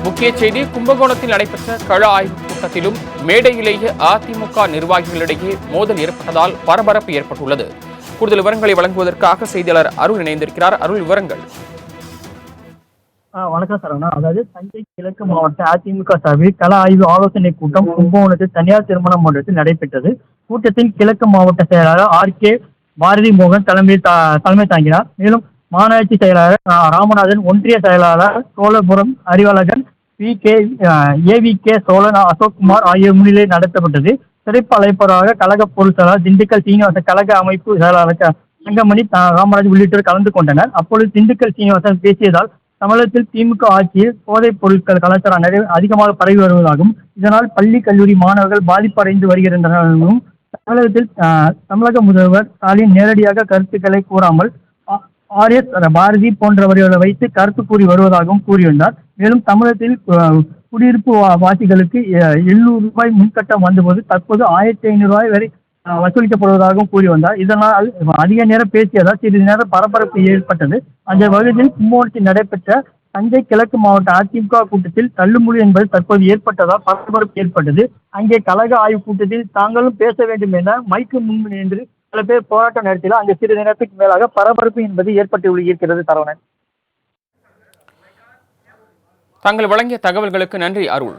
முக்கிய செய்தி கும்பகோணத்தில் நடைபெற்ற கள ஆய்வுக் கூட்டத்திலும் மேடையிலேயே அதிமுக நிர்வாகிகளிடையே மோதல் ஏற்பட்டதால் பரபரப்பு ஏற்பட்டுள்ளது. கூடுதல் விவரங்களை வழங்குவதற்காக செய்தியாளர் அருள் இணைந்திருக்கிறார். அருள், விவரங்கள். வணக்கம் சரவணா. அதாவது தஞ்சை கிழக்கு மாவட்ட அதிமுக சார்பில் கள ஆய்வு ஆலோசனை கூட்டம் கும்பகோணத்தில் தனியார் திருமண மன்றத்தில் நடைபெற்றது. கூட்டத்தில் கிழக்கு மாவட்ட செயலாளர் RK பாரதி மோகன் தலைமை தாங்கினார். மேலும் மாநகராட்சி செயலாளர் ராமநாதன், ஒன்றிய செயலாளர் சோழபுரம் அறிவழகன், AVK சோழன், அசோக்குமார் ஆகியோர் முன்னிலை நடத்தப்பட்டது. சிறப்பு அழைப்பவராக கழக பொருள் செயலாளர் திண்டுக்கல் சீனிவாசன், கழக அமைப்பு செயலாளர் தங்கமணி, காமராஜ் உள்ளிட்டோர் கலந்து கொண்டனர். அப்பொழுது திண்டுக்கல் சீனிவாசன் பேசியதால் தமிழகத்தில் திமுக ஆட்சியில் போதைப் பொருட்கள் கலாச்சாரம் அதிகமாக பரவி வருவதாகவும், இதனால் பள்ளி கல்லூரி மாணவர்கள் பாதிப்படைந்து வருகின்றனரும், தமிழக முதல்வர் ஸ்டாலின் நேரடியாக கருத்துக்களை கூறாமல் RS பாரதி போன்றவர்களை வைத்து கருத்து கூறி வருவதாகவும் கூறியுள்ளார். மேலும் தமிழகத்தில் குடியிருப்பு வாசிகளுக்கு 700 ரூபாய் முன்கட்டம் வந்தபோது தற்போது 1500 ரூபாய் வரை வசூலிக்கப்படுவதாகவும் கூறி வந்தார். இதனால் அதிக நேரம் பேசியதால் சிறிது நேரம் பரபரப்பு ஏற்பட்டது. அந்த வகுதியில் கும்பகோணத்தில் நடைபெற்ற தஞ்சை கிழக்கு மாவட்ட அதிமுக கூட்டத்தில் தள்ளுமுடி என்பது தற்போது ஏற்பட்டதால் பரபரப்பு ஏற்பட்டது. அங்கே கழக ஆய்வு கூட்டத்தில் தாங்களும் பேச வேண்டும் என மைக்கு முன் நின்று சில பேர் போராட்டம் நடத்தினால் அங்கே சிறிது நேரத்துக்கு மேலாக பரபரப்பு என்பது ஏற்பட்டு இருக்கிறது. சரவணன், தாங்கள் வழங்கிய தகவல்களுக்கு நன்றி அருள்.